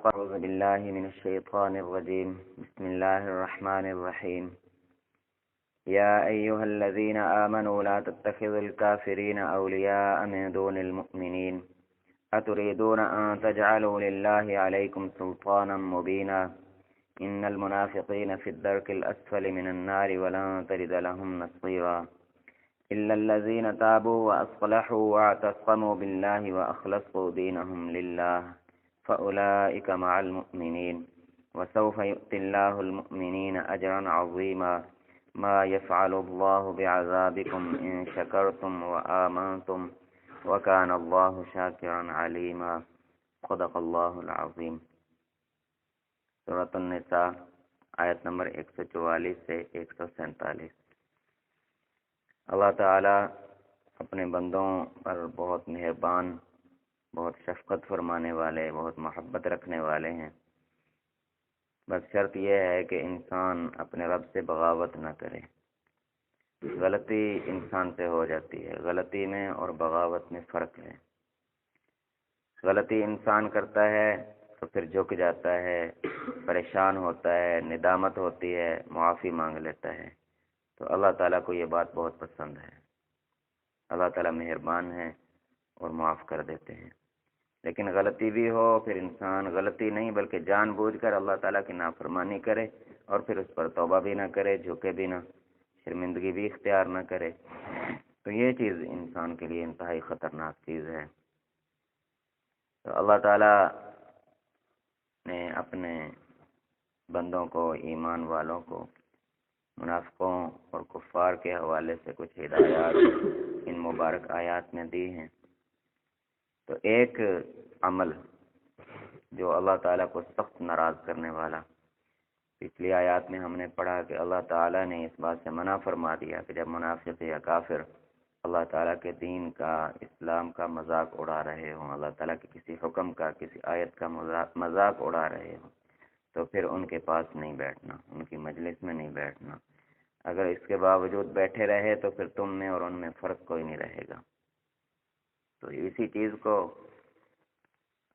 أعوذ بالله من الشيطان الرجيم. بسم الله الرحمن الرحيم. يا أيها الذين آمنوا لا تتخذوا الكافرين أولياء من دون المؤمنين أتريدون أن تجعلوا لله عليكم سلطانا مبينا إن المنافقين في الدرك الأسفل من النار ولن تجد لهم نصيرا إلا الذين تابوا وأصلحوا واعتصموا بالله وأخلصوا دينهم لله فأولئك مع المؤمنين وسوف يؤتي الله المؤمنين أجرا عظيما ما يفعل الله بعذابكم إن شكرتم وآمنتم وكان الله شاكرا عليما صدق الله العظيم. سورۃ النساء آیت نمبر 144 سے 147. اللہ تعالی اپنے بندوں پر بہت مہربان، بہت شفقت فرمانے والے، بہت محبت رکھنے والے ہیں. بس شرط یہ ہے کہ انسان اپنے رب سے بغاوت نہ کرے. غلطی انسان سے ہو جاتی ہے. غلطی میں اور بغاوت میں فرق ہے. غلطی انسان کرتا ہے تو پھر جھک جاتا ہے، پریشان ہوتا ہے، ندامت ہوتی ہے، معافی مانگ لیتا ہے. تو اللہ تعالیٰ کو یہ بات بہت پسند ہے. اللہ تعالیٰ مہربان ہے اور معاف کر دیتے ہیں. لیکن غلطی بھی ہو، پھر انسان غلطی نہیں بلکہ جان بوجھ کر اللہ تعالیٰ کی نافرمانی کرے اور پھر اس پر توبہ بھی نہ کرے، جھکے بھی نہ، شرمندگی بھی اختیار نہ کرے، تو یہ چیز انسان کے لیے انتہائی خطرناک چیز ہے. تو اللہ تعالیٰ نے اپنے بندوں کو، ایمان والوں کو، منافقوں اور کفار کے حوالے سے کچھ ہدایات ان مبارک آیات میں دی ہیں. تو ایک عمل جو اللہ تعالیٰ کو سخت ناراض کرنے والا، پچھلی آیات میں ہم نے پڑھا کہ اللہ تعالیٰ نے اس بات سے منع فرما دیا کہ جب منافق یا کافر اللہ تعالیٰ کے دین کا، اسلام کا مذاق اڑا رہے ہوں، اللہ تعالیٰ کے کسی حکم کا، کسی آیت کا مذاق اڑا رہے ہوں، تو پھر ان کے پاس نہیں بیٹھنا، ان کی مجلس میں نہیں بیٹھنا. اگر اس کے باوجود بیٹھے رہے تو پھر تم میں اور ان میں فرق کوئی نہیں رہے گا. تو اسی چیز کو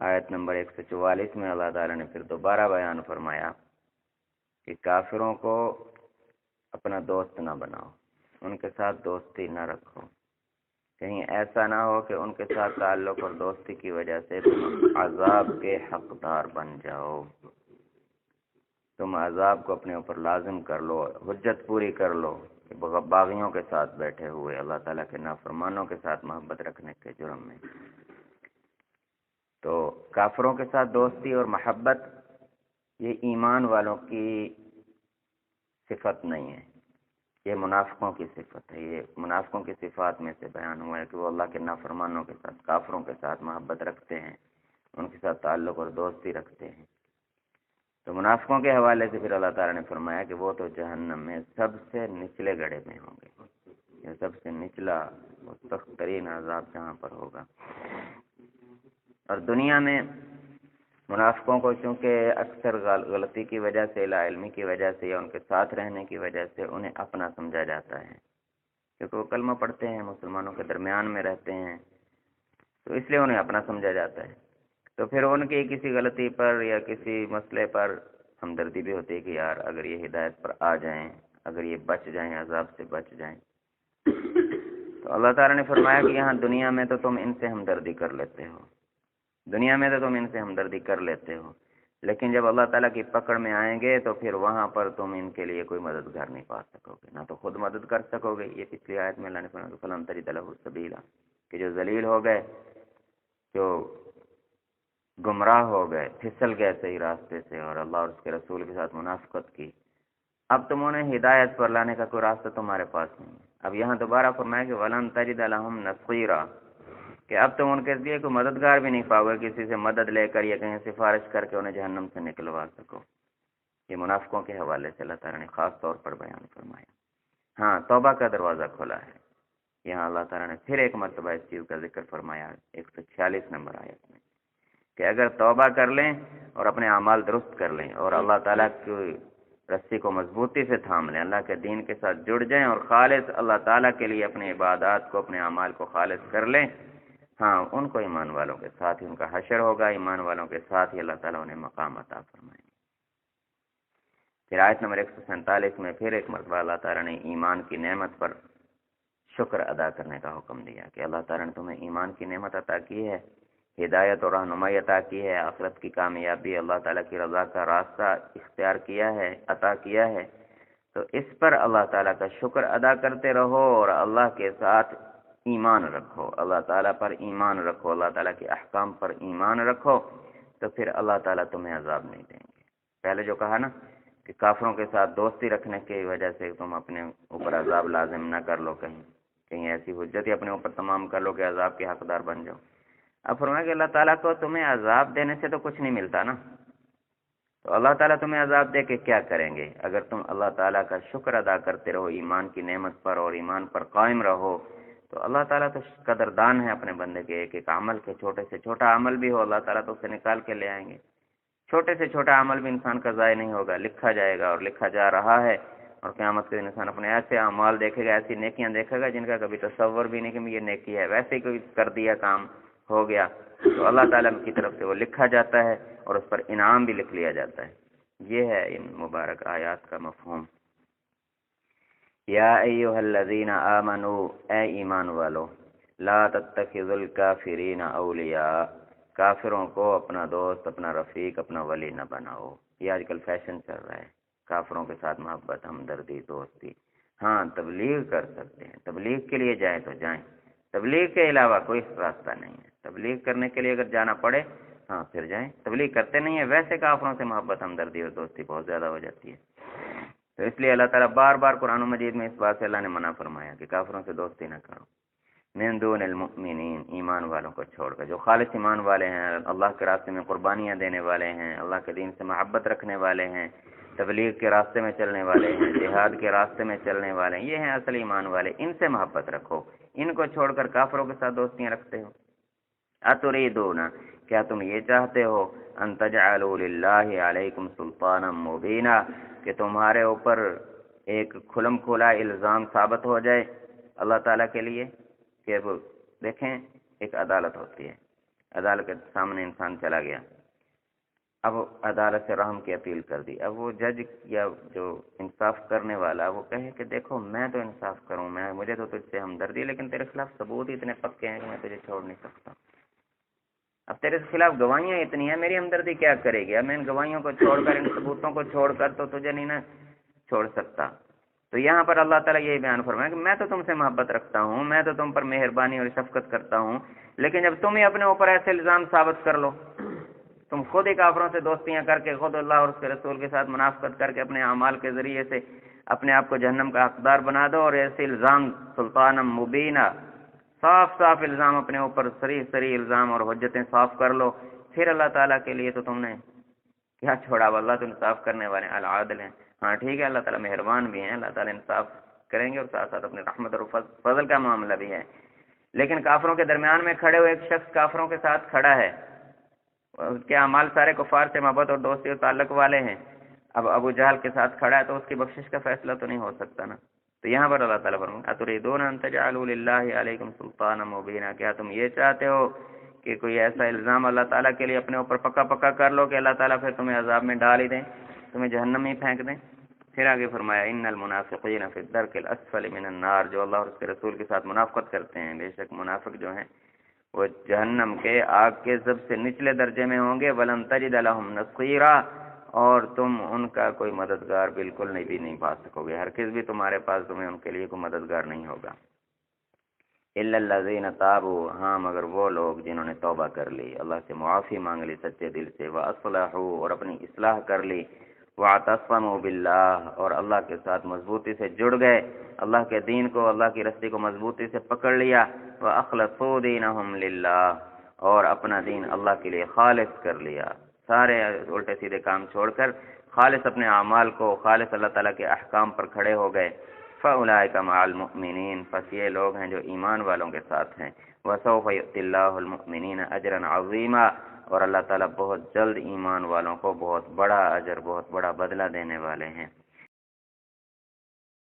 آیت نمبر 144 میں اللہ تعالیٰ نے پھر دوبارہ بیان فرمایا کہ کافروں کو اپنا دوست نہ بناؤ، ان کے ساتھ دوستی نہ رکھو. کہیں ایسا نہ ہو کہ ان کے ساتھ تعلق اور دوستی کی وجہ سے تم عذاب کے حقدار بن جاؤ. تم عذاب کو اپنے اوپر لازم کر لو، حجت پوری کر لو کہ باغیوں کے ساتھ بیٹھے ہوئے اللہ تعالیٰ کے نافرمانوں کے ساتھ محبت رکھنے کے جرم میں. تو کافروں کے ساتھ دوستی اور محبت یہ ایمان والوں کی صفت نہیں ہے، یہ منافقوں کی صفت ہے. یہ منافقوں کی صفات میں سے بیان ہوا ہے کہ وہ اللہ کے نافرمانوں کے ساتھ، کافروں کے ساتھ محبت رکھتے ہیں، ان کے ساتھ تعلق اور دوستی رکھتے ہیں. تو منافقوں کے حوالے سے پھر اللہ تعالیٰ نے فرمایا کہ وہ تو جہنم میں سب سے نچلے گڑھے میں ہوں گے. یہ سب سے نچلا اور سخت ترین عذاب جہاں پر ہوگا. اور دنیا میں منافقوں کو چونکہ اکثر غلطی کی وجہ سے، لا علمی کی وجہ سے یا ان کے ساتھ رہنے کی وجہ سے انہیں اپنا سمجھا جاتا ہے، کیونکہ وہ کلمہ پڑھتے ہیں، مسلمانوں کے درمیان میں رہتے ہیں، تو اس لیے انہیں اپنا سمجھا جاتا ہے. تو پھر ان کی کسی غلطی پر یا کسی مسئلے پر ہمدردی بھی ہوتی ہے کہ یار اگر یہ ہدایت پر آ جائیں، اگر یہ بچ جائیں، عذاب سے بچ جائیں. تو اللہ تعالیٰ نے فرمایا کہ یہاں دنیا میں تو تم ان سے ہمدردی کر لیتے ہو، دنیا میں تو تم ان سے ہمدردی کر لیتے ہو، لیکن جب اللہ تعالیٰ کی پکڑ میں آئیں گے تو پھر وہاں پر تم ان کے لیے کوئی مددگار نہیں پا سکو گے، نہ تو خود مدد کر سکو گے. یہ پچھلی آیت میں اللہ نے فرمایا فَلَن تَجِدَ لَهُ سَبِيلًا کہ جو ذلیل ہو گئے، جو گمراہ ہو گئے، پھسل گئے صحیح راستے سے اور اللہ اور اس کے رسول کے ساتھ منافقت کی، اب تم انہیں ہدایت پر لانے کا کوئی راستہ تمہارے پاس نہیں ہے. اب یہاں دوبارہ فرمایا کہ وَلَن تَجِدَ لَهُمْ نَصِيرًا کہ اب تم ان کے لیے کوئی مددگار بھی نہیں پاؤ گے، کسی سے مدد لے کر یا کہیں سفارش کر کے انہیں جہنم سے نکلوا سکو. یہ منافقوں کے حوالے سے اللہ تعالیٰ نے خاص طور پر بیان فرمایا. ہاں، توبہ کا دروازہ کھلا ہے. یہاں اللہ تعالیٰ نے پھر ایک مرتبہ اس چیز کا ذکر فرمایا 146 نمبر آیت میں کہ اگر توبہ کر لیں اور اپنے اعمال درست کر لیں اور اللہ تعالیٰ کی رسی کو مضبوطی سے تھام لیں، اللہ کے دین کے ساتھ جڑ جائیں اور خالص اللہ تعالیٰ کے لیے اپنے عبادات کو، اپنے اعمال کو خالص کر لیں، ہاں ان کو ایمان والوں کے ساتھ ہی ان کا حشر ہوگا، ایمان والوں کے ساتھ ہی اللہ تعالیٰ انہیں مقام عطا فرمائیں گے۔ پھر آیت نمبر 147 میں پھر ایک مرتبہ اللہ تعالیٰ نے ایمان کی نعمت پر شکر ادا کرنے کا حکم دیا کہ اللہ تعالیٰ نے تمہیں ایمان کی نعمت عطا کی ہے، ہدایت اور رہنمائی عطا کی ہے، آخرت کی کامیابی، اللہ تعالیٰ کی رضا کا راستہ اختیار کیا ہے، عطا کیا ہے، تو اس پر اللہ تعالیٰ کا شکر ادا کرتے رہو اور اللہ کے ساتھ ایمان رکھو، اللہ تعالیٰ پر ایمان رکھو، اللہ تعالیٰ کے احکام پر ایمان رکھو، تو پھر اللہ تعالیٰ تمہیں عذاب نہیں دیں گے۔ پہلے جو کہا نا کہ کافروں کے ساتھ دوستی رکھنے کی وجہ سے تم اپنے اوپر عذاب لازم نہ کر لو، کہیں ایسی حجت ہی اپنے اوپر تمام کر لو کہ عذاب کے حقدار بن جاؤ۔ اب فرمایا کہ اللہ تعالیٰ کو تمہیں عذاب دینے سے تو کچھ نہیں ملتا نا، تو اللہ تعالیٰ تمہیں عذاب دے کے کیا کریں گے؟ اگر تم اللہ تعالیٰ کا شکر ادا کرتے رہو ایمان کی نعمت پر اور ایمان پر قائم رہو، تو اللہ تعالیٰ تو قدردان ہے اپنے بندے کے، ایک ایک عمل کے، چھوٹے سے چھوٹا عمل بھی ہو اللہ تعالیٰ تو اسے نکال کے لے آئیں گے۔ چھوٹے سے چھوٹا عمل بھی انسان کا ضائع نہیں ہوگا، لکھا جائے گا اور لکھا جا رہا ہے، اور قیامت کے دن انسان اپنے ایسے اعمال دیکھے گا، ایسی نیکیاں دیکھے گا جن کا کبھی تصور بھی نہیں کہ یہ نیکی ہے، ویسے ہی کوئی کر دیا کام ہو گیا، تو اللہ تعالیٰ کی طرف سے وہ لکھا جاتا ہے اور اس پر انعام بھی لکھ لیا جاتا ہے۔ یہ ہے ان مبارک آیات کا مفہوم۔ یا ایھا الذین آمنوا، اے ایمان والو، لا تتخذوا الکافرین اولیاء، کافروں کو اپنا دوست، اپنا رفیق، اپنا ولی نہ بناؤ۔ یہ آج کل فیشن چل رہا ہے، کافروں کے ساتھ محبت، ہمدردی، دوستی۔ ہاں تبلیغ کر سکتے ہیں، تبلیغ کے لیے جائیں تو جائیں، تبلیغ کے علاوہ کوئی راستہ نہیں ہے۔ تبلیغ کرنے کے لیے اگر جانا پڑے ہاں پھر جائیں، تبلیغ کرتے نہیں ہیں، ویسے کافروں سے محبت، ہمدردی اور دوستی بہت زیادہ ہو جاتی ہے۔ تو اس لیے اللہ تعالیٰ بار بار قرآن مجید میں اس بات سے اللہ نے منع فرمایا کہ کافروں سے دوستی نہ کرو۔ من دون المؤمنین، ایمان والوں کو چھوڑ کر، جو خالص ایمان والے ہیں، اللہ کے راستے میں قربانیاں دینے والے ہیں، اللہ کے دین سے محبت رکھنے والے ہیں، تبلیغ کے راستے میں چلنے والے ہیں، جہاد کے راستے میں چلنے والے ہیں، یہ ہیں اصل ایمان والے، ان سے محبت رکھو۔ ان کو چھوڑ کر کافروں کے ساتھ دوستیاں رکھتے ہو۔ اتریدون، کیا تم یہ چاہتے ہو، ان تجعلوا للہ علیکم سلطانا مبینا، کہ تمہارے اوپر ایک کھلم کھلا الزام ثابت ہو جائے اللہ تعالیٰ کے لیے؟ کہ وہ دیکھیں ایک عدالت ہوتی ہے، عدالت کے سامنے انسان چلا گیا، اب عدالت سے رحم کی اپیل کر دی، اب وہ جج یا جو انصاف کرنے والا وہ کہے کہ دیکھو میں تو انصاف کروں، مجھے تو تجھ سے ہمدردی، لیکن تیرے خلاف ثبوت اتنے پکے ہیں کہ میں تجھے چھوڑ نہیں سکتا، اب تیرے خلاف گواہیاں اتنی ہیں، میری ہمدردی کیا کرے گی؟ اب میں ان گواہیوں کو چھوڑ کر، ان ثبوتوں کو چھوڑ کر تو تجھے نہیں نہ چھوڑ سکتا۔ تو یہاں پر اللہ تعالیٰ یہی بیان فرمایا کہ میں تو تم سے محبت رکھتا ہوں، میں تو تم پر مہربانی اور شفقت کرتا ہوں، لیکن جب تم ہی اپنے اوپر ایسے الزام ثابت کر لو، تم خود ہی کافروں سے دوستیاں کر کے، خود اللہ اور اس کے رسول کے ساتھ منافقت کر کے اپنے اعمال کے ذریعے سے اپنے آپ کو جہنم کا حقدار بنا دو، اور ایسے الزام سلطانا مبینہ، صاف صاف الزام اپنے اوپر، صریح صریح الزام اور حجتیں صاف کر لو، پھر اللہ تعالیٰ کے لیے تو تم نے کیا چھوڑا؟ اللہ تو انصاف کرنے والے ہیں، العادل ہیں۔ ہاں ٹھیک ہے، اللہ تعالیٰ مہربان بھی ہیں، اللہ تعالیٰ انصاف کریں گے اور ساتھ ساتھ اپنے رحمت اور فضل کا معاملہ بھی ہے، لیکن کافروں کے درمیان میں کھڑے ہوئے ایک شخص کافروں کے ساتھ کھڑا ہے، اس کے اعمال سارے کفار سے محبت اور دوستی اور تعلق والے ہیں، اب ابو جہل کے ساتھ کھڑا ہے تو اس کی بخشش کا فیصلہ تو نہیں ہو سکتا نا۔ تو یہاں پر اللہ تعالیٰ فرماتا ہے اتریدون ان تجعلوا للہ علیکم سلطانا مبینا، کیا تم یہ چاہتے ہو کہ کوئی ایسا الزام اللہ تعالیٰ کے لیے اپنے اوپر پکا پکا کر لو کہ اللہ تعالیٰ پھر تمہیں عذاب میں ڈال ہی دیں، تمہیں جہنم میں ہی پھینک دیں؟ پھر آگے فرمایا ان المنافقین فی الدرک الاسفل من النار، جو اللہ اور اس کے رسول کے ساتھ منافقت کرتے ہیں، بے شک منافق جو ہیں وہ جہنم کے آگ کے زب سے نچلے درجے میں ہوں گے، ولن تجد لهم نصیرا، اور تم ان کا کوئی مددگار بالکل نہیں پا سکو گے، ہرگز بھی تمہارے پاس تمہیں ان کے لیے کوئی مددگار نہیں ہوگا۔ الا الذین تابوا، ہاں مگر وہ لوگ جنہوں نے توبہ کر لی، اللہ سے معافی مانگ لی سچے دل سے، واصلحوا، اور اپنی اصلاح کر لی، واعتصموا باللہ، اور اللہ کے ساتھ مضبوطی سے جڑ گئے، اللہ کے دین کو، اللہ کی رسی کو مضبوطی سے پکڑ لیا، واخلصوا دینہم للہ، اور اپنا دین اللہ کے لیے خالص کر لیا، سارے الٹے سیدھے کام چھوڑ کر خالص اپنے اعمال کو، خالص اللہ تعالیٰ کے احکام پر کھڑے ہو گئے، فَأُولَٰئِکَ مَعَ الْمُؤْمِنِينَ، پس یہ لوگ ہیں جو ایمان والوں کے ساتھ ہیں، وَسَوْفَ يُؤْتِ اللَّهُ الْمُؤْمِنِينَ أَجْرًا عَظِيمًا، اور اللہ تعالیٰ بہت جلد ایمان والوں کو بہت بڑا اجر، بہت بڑا بدلہ دینے والے ہیں۔